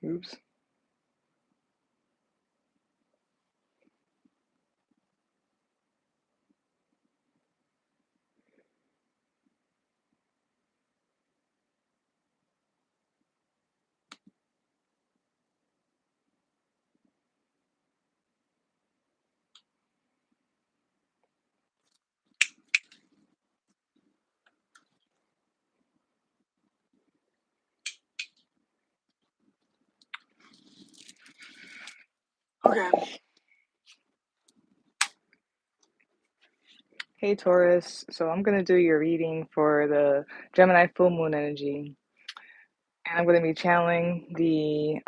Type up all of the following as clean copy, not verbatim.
Oops. Okay. Hey Taurus, so I'm gonna do your reading for the Gemini full moon energy, and I'm gonna be channeling the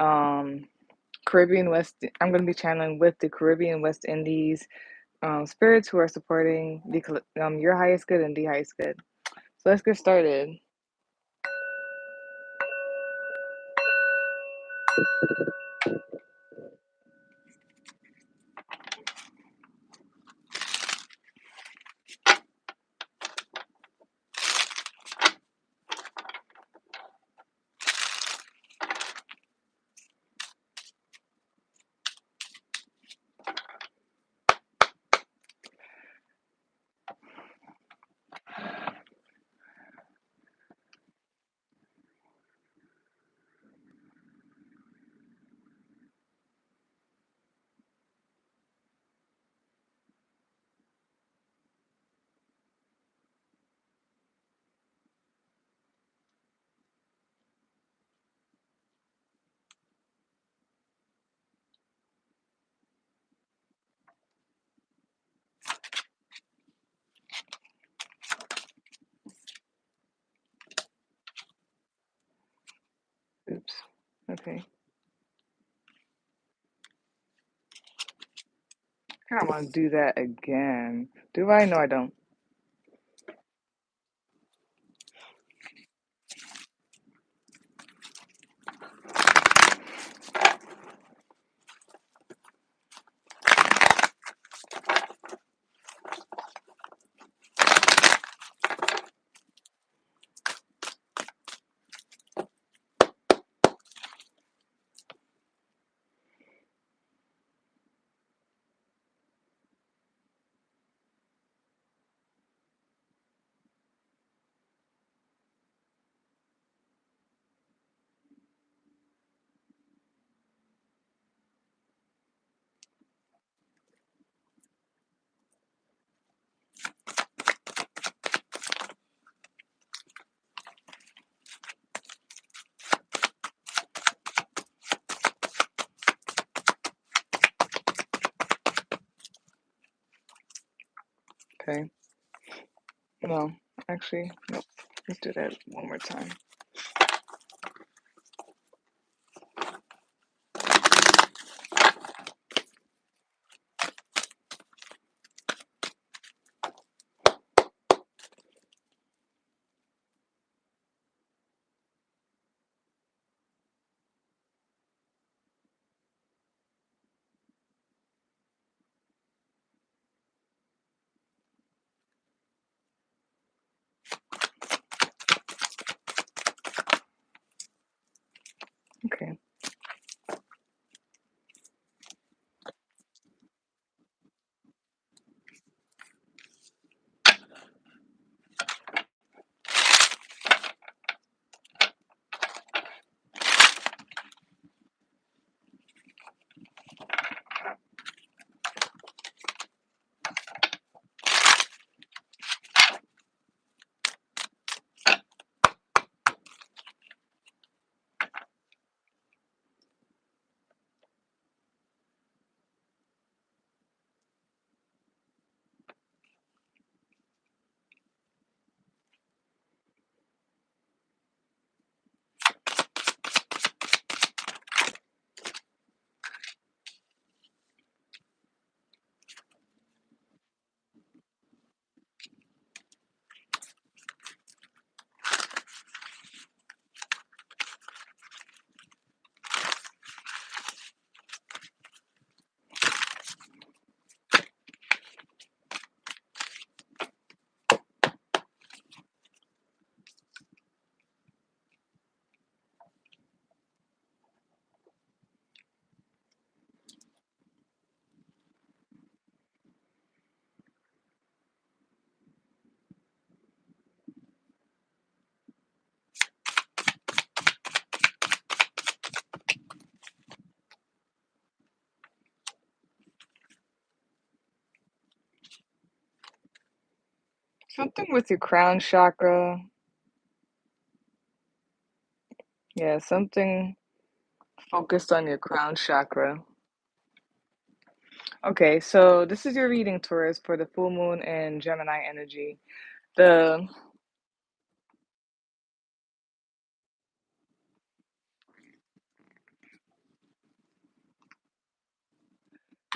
Caribbean West. I'm gonna be channeling with the Caribbean West Indies spirits who are supporting the your highest good and the highest good. So let's get started. Oops. Okay. I don't want to do that again. Do I? No, I don't. Okay. No, actually, nope. Let's do that one more time. Okay. Something with your crown chakra. Yeah, something focused on your crown chakra. Okay, so this is your reading, Taurus, for the full moon and Gemini energy. The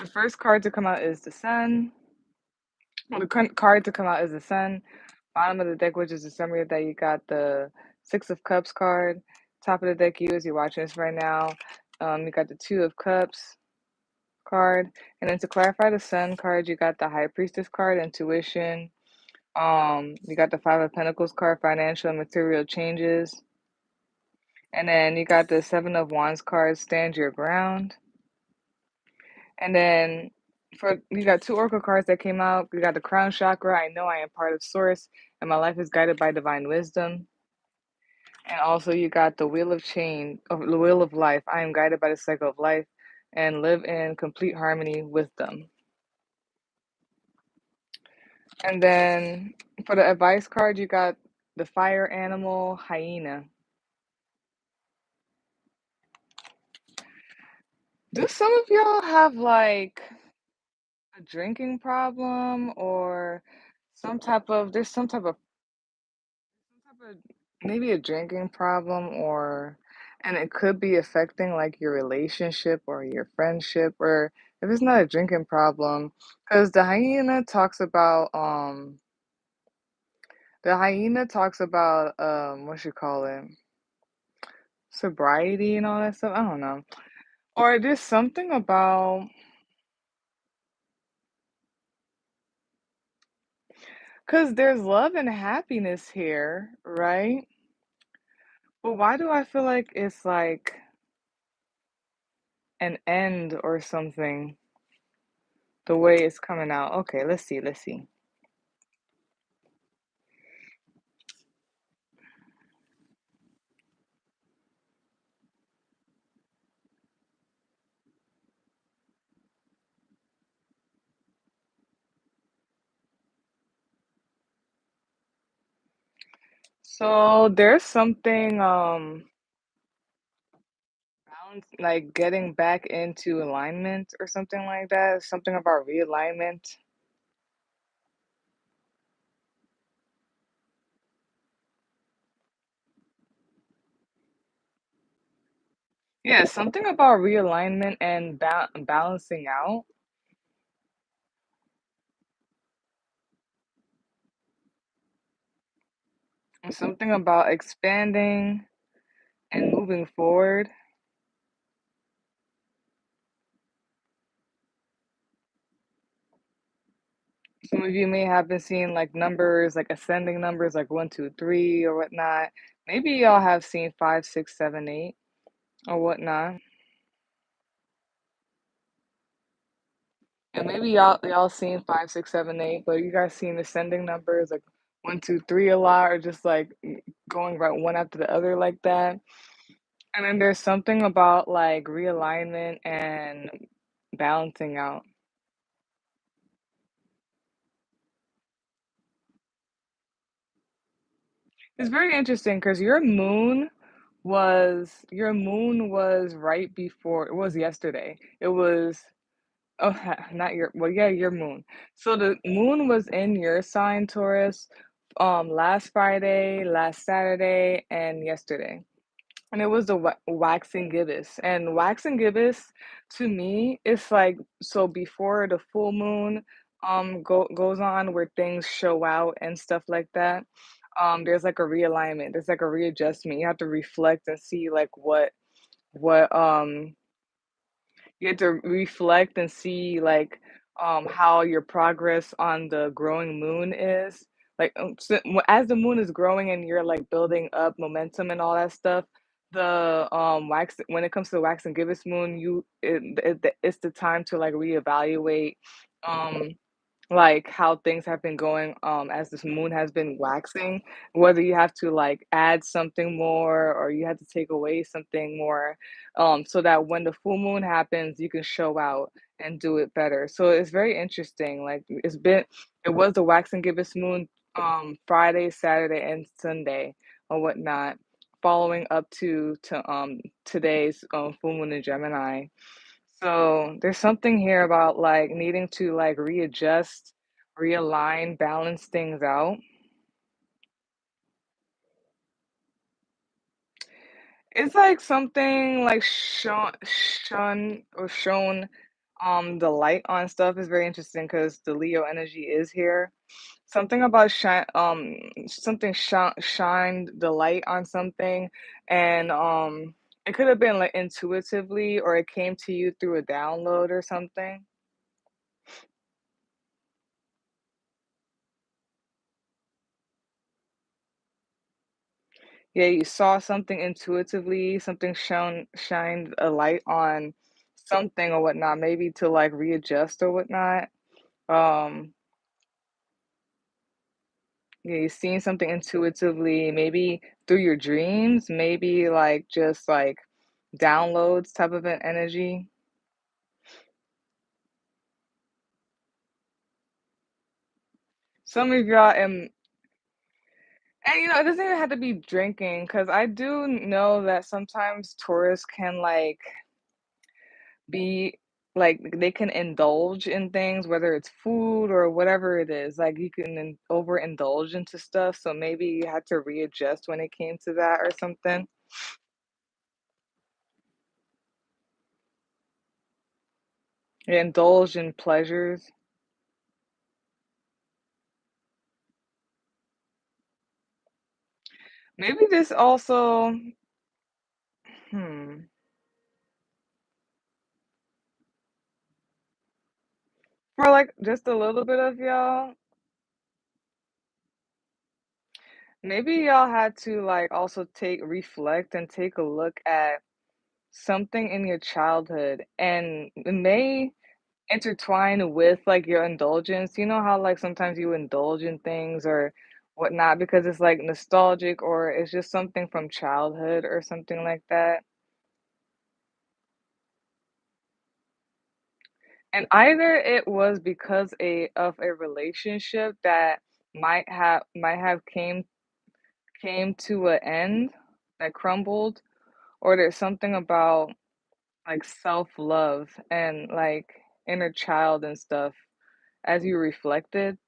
the first card to come out is the Sun. Well, the card to come out is the Sun. Bottom of the deck, which is the summary of that, you got the Six of Cups card. Top of the deck, you as you're watching this right now, you got the Two of Cups card. And then to clarify the Sun card, you got the High Priestess card, intuition. You got the Five of Pentacles card, financial and material changes. And then you got the Seven of Wands card, stand your ground. And then for you got two oracle cards that came out. You got the crown chakra. I know I am part of source and my life is guided by divine wisdom. And also you got the wheel of change, of the wheel of life. I am guided by the cycle of life and live in complete harmony with them. And then for the advice card, you got the fire animal hyena. Do some of y'all have like a drinking problem or some type of maybe a drinking problem or and it could be affecting like your relationship or your friendship or if it's not a drinking problem because the hyena talks about what you call it, sobriety and all that stuff. I don't know. Or there's something about because there's love and happiness here, right? But why do I feel like it's like an end or something the way it's coming out? Okay, let's see, let's see. So there's something balance like getting back into alignment or something like that. Something about realignment. Yeah, something about realignment and balancing out. And something about expanding and moving forward. Some of you may have been seeing like numbers, like ascending numbers, like one, two, three, or whatnot. Maybe y'all have seen five, six, seven, eight, or whatnot. And maybe y'all seen five, six, seven, eight, but you guys seen ascending numbers like one, two, three a lot, or just like going right one after the other like that. And then there's something about like realignment and balancing out. It's very interesting because your moon was right before it was yesterday. It was oh not your well yeah your moon. So the moon was in your sign Taurus last Friday, last Saturday, and yesterday. And it was the waxing gibbous. And waxing gibbous to me, it's like so before the full moon goes on where things show out and stuff like that. There's like a realignment, there's like a readjustment. You have to reflect and see like what you have to reflect and see like how your progress on the growing moon is. Like as the moon is growing and you're like building up momentum and all that stuff, the wax when it comes to the wax and gibbous moon, it's the time to like reevaluate um like how things have been going as this moon has been waxing, whether you have to like add something more or you have to take away something more, so that when the full moon happens you can show out and do it better. So it's very interesting, like it was the wax and gibbous moon Friday, Saturday, and Sunday or whatnot, following up to today's full moon in Gemini. So there's something here about like needing to like readjust, realign, balance things out. It's like something like shown the light on stuff is very interesting because the Leo energy is here. Something about something shined the light on something, and it could have been like intuitively or it came to you through a download or something. Yeah, you saw something intuitively, something shined a light on something or whatnot, maybe to like readjust or whatnot. Um, yeah, you seen something intuitively, maybe through your dreams, maybe like just like downloads type of an energy. Some of y'all and it doesn't even have to be drinking, because I do know that sometimes tourists can like be like they can indulge in things, whether it's food or whatever it is. Like you can overindulge into stuff. So maybe you had to readjust when it came to that or something. You indulge in pleasures. Maybe this also, hmm, for like just a little bit of y'all, maybe y'all had to like also reflect and take a look at something in your childhood, and it may intertwine with like your indulgence. You know how like sometimes you indulge in things or whatnot because it's like nostalgic or it's just something from childhood or something like that. And either it was because of a relationship that might have came to an end, that crumbled, or there's something about like self-love and like inner child and stuff as you reflected.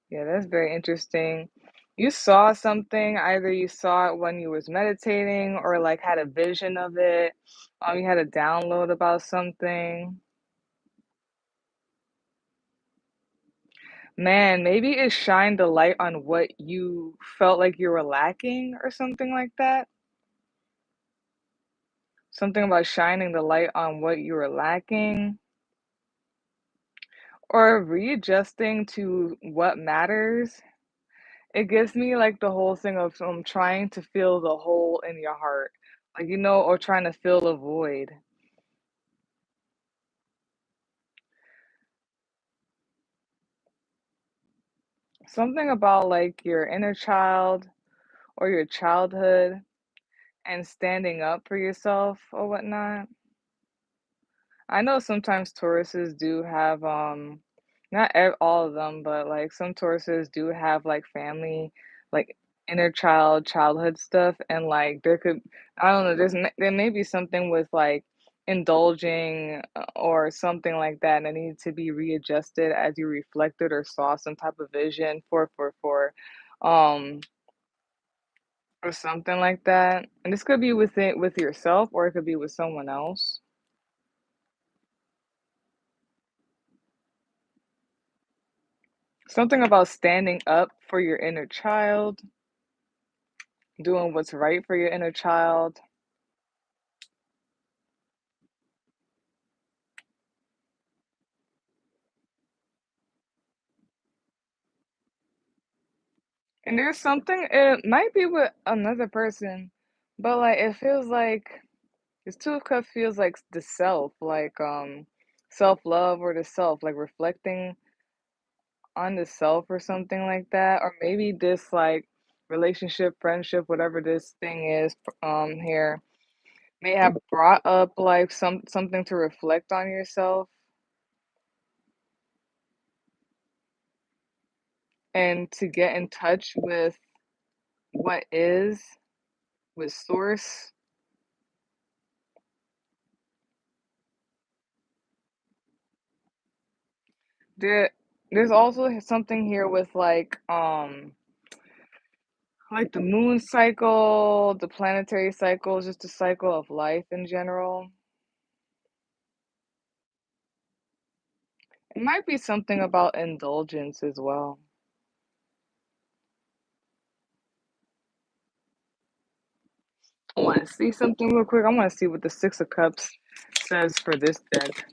Yeah, that's very interesting. You saw something, either you saw it when you was meditating or like had a vision of it. You had a download about something. Man, maybe it shined a light on what you felt like you were lacking or something like that. Something about shining the light on what you were lacking or readjusting to what matters. It gives me like the whole thing of trying to fill the hole in your heart, like or trying to fill a void. Something about like your inner child or your childhood and standing up for yourself or whatnot. I know sometimes Tauruses do have not all of them, but like some Tauruses do have like family, like inner childhood stuff, and like I don't know, there may be something with like indulging or something like that that needed to be readjusted as you reflected or saw some type of vision um or something like that. And this could be with yourself or it could be with someone else. Something about standing up for your inner child, doing what's right for your inner child. And there's something, it might be with another person, but like it feels like this two of cups feels like the self, like self-love or the self, like reflecting on the self or something like that. Or maybe this like relationship, friendship, whatever this thing is here. may have brought up like something to reflect on yourself and to get in touch with what is, with source. There there's also something here with like the moon cycle, the planetary cycle, just the cycle of life in general. It might be something about indulgence as well. I want to see something real quick. I want to see what the Six of Cups says for this deck.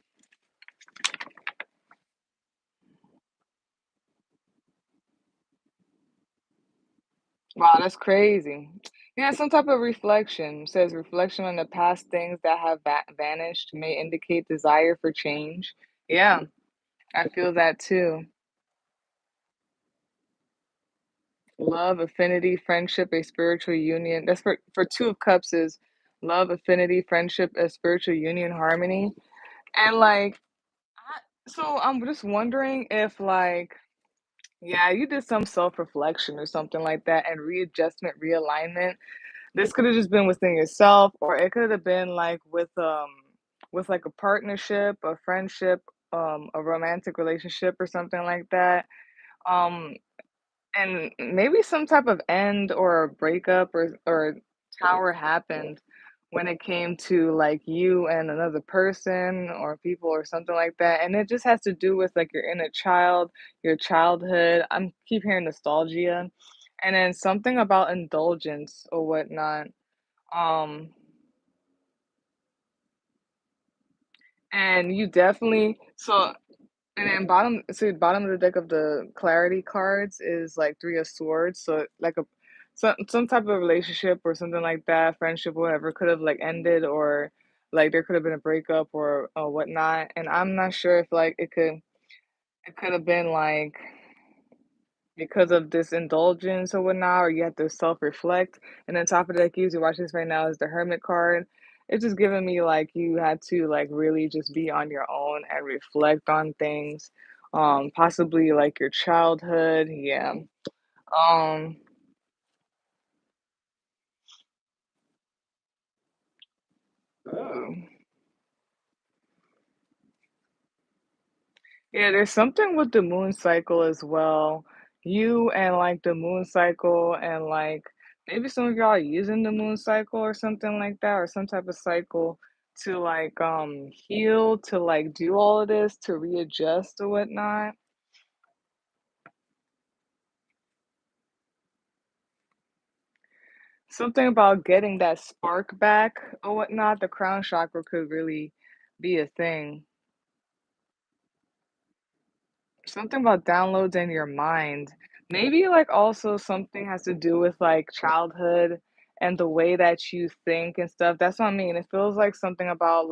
Wow, that's crazy. Yeah, some type of reflection. It says reflection on the past things that have vanished may indicate desire for change. Yeah, I feel that too. Love, affinity, friendship, a spiritual union. That's for Two of Cups is love, affinity, friendship, a spiritual union, harmony. And like, so I'm just wondering if like, yeah, you did some self-reflection or something like that and readjustment, realignment. This could have just been within yourself, or it could have been like with like a partnership, a friendship, a romantic relationship or something like that. Um, and maybe some type of end or a breakup or tower happened when it came to like you and another person or people or something like that. And it just has to do with like your inner child, your childhood. I'm keep hearing nostalgia. And then something about indulgence or whatnot. Um, and you definitely so and then bottom of the deck of the clarity cards is like Three of Swords. So like a some type of relationship or something like that, friendship, whatever, could have like ended or like there could have been a breakup or whatnot. And I'm not sure if like it could have been like because of this indulgence or whatnot, or you have to self-reflect. And then top of the deck, usually watch this right now is the Hermit card. It's just giving me like you had to like really just be on your own and reflect on things. Possibly like your childhood. Yeah. Um, ooh. Yeah, there's something with the moon cycle as well. You and like the moon cycle and like maybe some of y'all are using the moon cycle or something like that or some type of cycle to like heal, to like do all of this, to readjust or whatnot. Something about getting that spark back or whatnot. The crown chakra could really be a thing. Something about downloads in your mind. Maybe, like, also something has to do with, like, childhood and the way that you think and stuff. That's what I mean. It feels like something about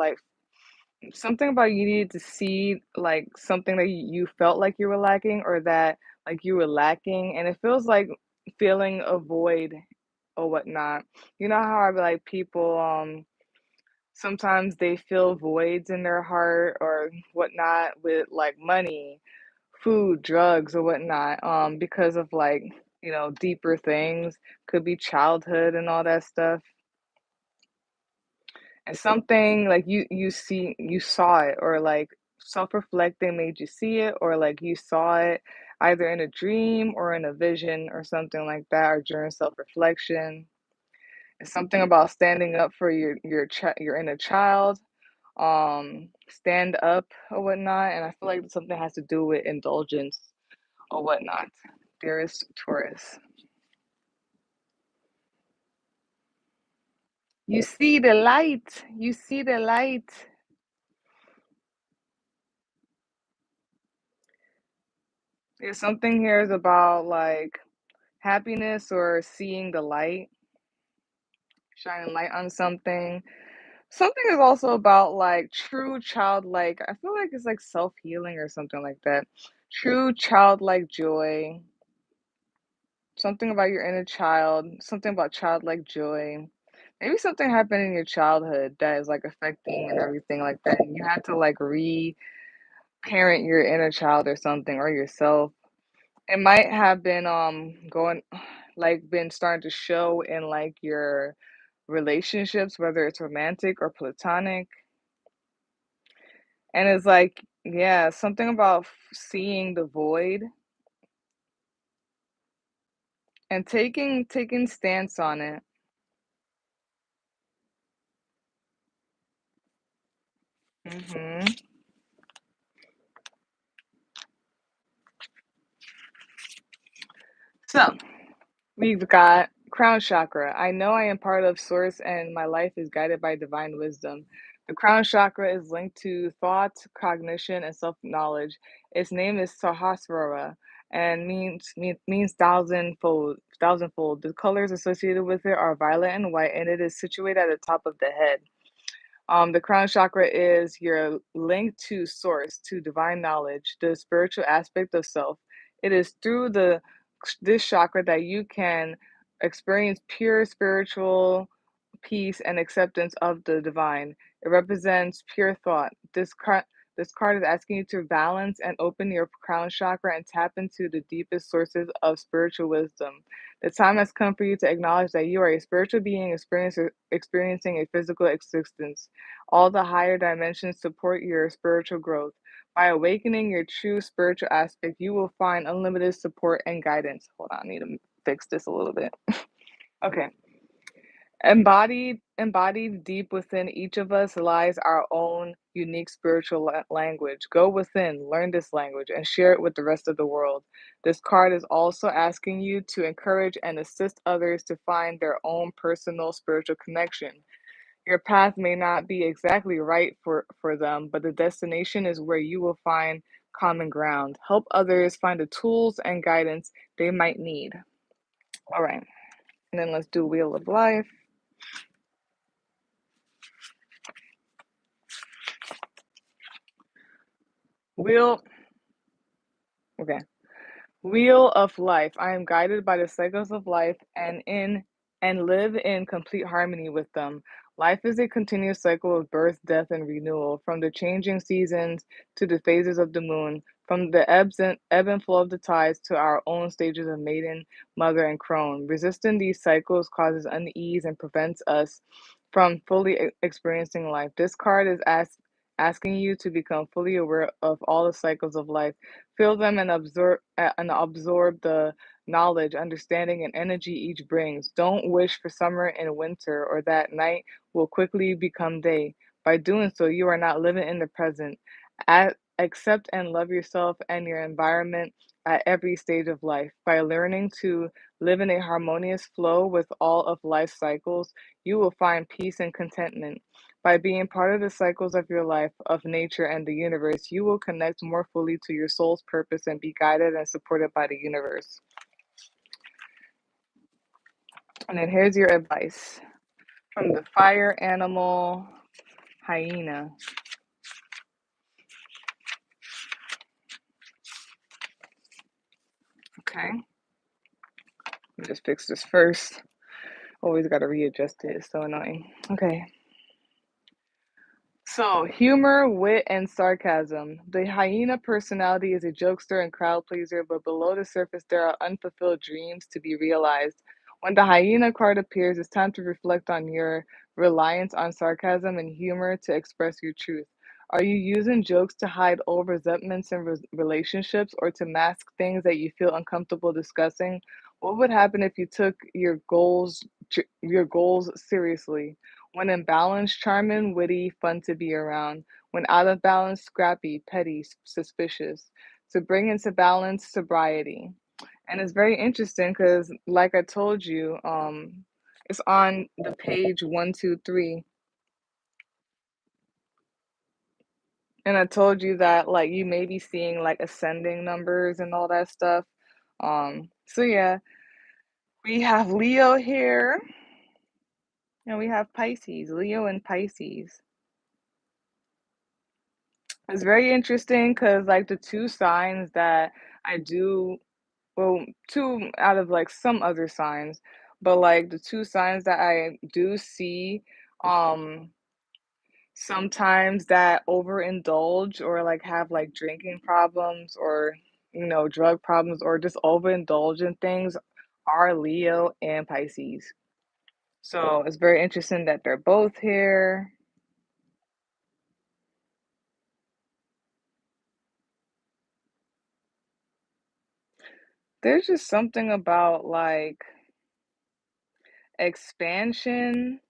you needed to see, like, something that you felt like you were lacking or that, like, you were lacking, and it feels like feeling a void or whatnot. You know how I be like people, sometimes they feel voids in their heart or whatnot with, like, money, food, drugs, or whatnot, because of like, deeper things. Could be childhood and all that stuff. And something like you saw it, or like self-reflecting made you see it, or like you saw it either in a dream or in a vision or something like that, or during self-reflection. It's something about standing up for your inner child, stand up or whatnot. And I feel like something has to do with indulgence or whatnot. There is Taurus. You see the light. You see the light. There's something here is about like happiness or seeing the light, shining light on something. Something is also about like true childlike. I feel like it's like self healing or something like that. True childlike joy. Something about your inner child. Something about childlike joy. Maybe something happened in your childhood that is like affecting and everything like that. And you had to like re-parent your inner child or something or yourself. It might have been going like been starting to show in like your relationships, whether it's romantic or platonic. And it's like, yeah, something about seeing the void and taking stance on it. Hmm. So we've got crown chakra. I know I am part of source and my life is guided by divine wisdom. The crown chakra is linked to thought, cognition, and self-knowledge. Its name is Sahasrara and means thousandfold. Thousandfold. The colors associated with it are violet and white, and it is situated at the top of the head. The crown chakra is your link to source, to divine knowledge, the spiritual aspect of self. It is through this chakra that you can experience pure spiritual peace and acceptance of the divine. It represents pure thought. This card is asking you to balance and open your crown chakra and tap into the deepest sources of spiritual wisdom. The time has come for you to acknowledge that you are a spiritual being experiencing a physical existence. All the higher dimensions support your spiritual growth. By awakening your true spiritual aspect, you will find unlimited support and guidance. Hold on, I need to fix this a little bit. Okay. Embodied deep within each of us lies our own unique spiritual language. Go within, learn this language, and share it with the rest of the world. This card is also asking you to encourage and assist others to find their own personal spiritual connection. Your path may not be exactly right for them, but the destination is where you will find common ground. Help others find the tools and guidance they might need. All right, and then let's do Wheel of Life. Wheel, okay. Wheel of life. I am guided by the cycles of life and live in complete harmony with them. Life is a continuous cycle of birth, death, and renewal, from the changing seasons to the phases of the moon, from the ebb and flow of the tides to our own stages of maiden, mother, and crone. Resisting these cycles causes unease and prevents us from fully experiencing life. This card is asking you to become fully aware of all the cycles of life. Feel them and absorb the knowledge, understanding, and energy each brings. Don't wish for summer and winter or that night will quickly become day. By doing so, you are not living in the present. Accept and love yourself and your environment at every stage of life. By learning to live in a harmonious flow with all of life's cycles, you will find peace and contentment. By being part of the cycles of your life, of nature, and the universe, you will connect more fully to your soul's purpose and be guided and supported by the universe. And then here's your advice from the fire animal hyena. Okay, let me just fix this first. Always got to readjust it. It's so annoying. Okay. So, humor, wit, and sarcasm. The hyena personality is a jokester and crowd pleaser, but below the surface, there are unfulfilled dreams to be realized. When the hyena card appears, it's time to reflect on your reliance on sarcasm and humor to express your truth. Are you using jokes to hide old resentments in relationships or to mask things that you feel uncomfortable discussing? What would happen if you took your goals seriously? When in balance, charming, witty, fun to be around. When out of balance, scrappy, petty, suspicious. To bring into balance, sobriety. And it's very interesting because, like I told you, it's on the page 123. And I told you that, like, you may be seeing like ascending numbers and all that stuff. So yeah, we have Leo here and we have Pisces, Leo and Pisces. It's very interesting because, like, the 2 signs that I do well, 2 out of, like, some other signs, But like the two signs that I do see, um, sometimes that overindulge or like have like drinking problems or drug problems or just overindulge in things are Leo and Pisces. So it's very interesting that they're both here. There's just something about like expansion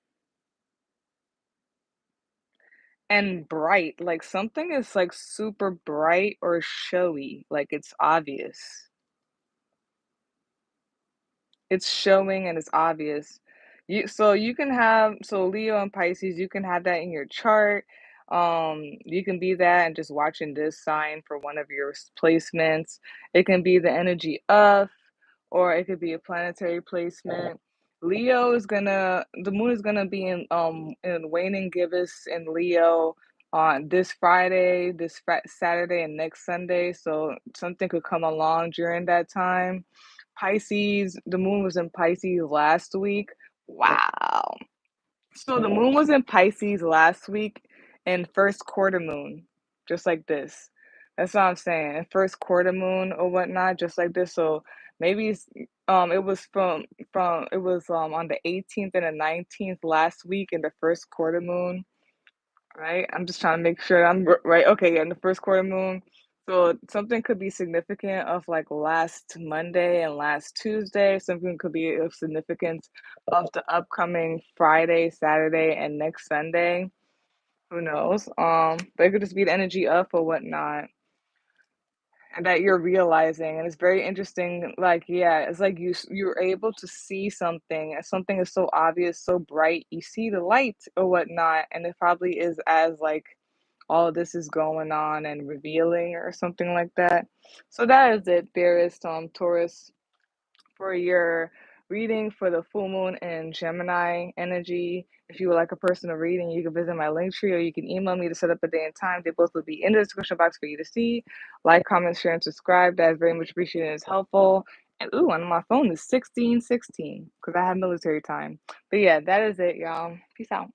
and bright. Like something is like super bright or showy, like it's obvious. It's showing and it's obvious. You can have Leo and Pisces, you can have that in your chart. You can be that and just watching this sign for one of your placements. It can be the energy of, or it could be a planetary placement. The moon is gonna be in waning gibbous in Leo on this Friday, Saturday, and next Sunday. So something could come along during that time. Pisces, the moon was in Pisces last week. Wow. So the moon was in Pisces last week in first quarter moon, just like this. That's what I'm saying. In first quarter moon or whatnot, just like this. So maybe it was from it was on the 18th and the 19th last week in the first quarter moon. Right? I'm just trying to make sure I'm right. Okay, yeah, in the first quarter moon. So something could be significant of like last Monday and last Tuesday. Something could be of significance of the upcoming Friday, Saturday, and next Sunday. Who knows? But it could just be the energy up or whatnot, and that you're realizing. And it's very interesting. Like, yeah, it's like you're able to see something, and something is so obvious, so bright. You see the light or whatnot, and it probably is as like all of this is going on and revealing or something like that. So that is it, dearest Taurus, for your reading for the full moon and Gemini energy. If you would like a personal reading, you can visit my Linktree or you can email me to set up a day and time. They both will be in the description box for you to see. Like, comment, share, and subscribe. That is very much appreciated and is helpful. And ooh, on my phone is 1616 because I have military time. But yeah, that is it, y'all. Peace out.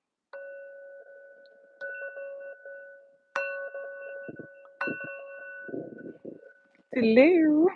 Hello.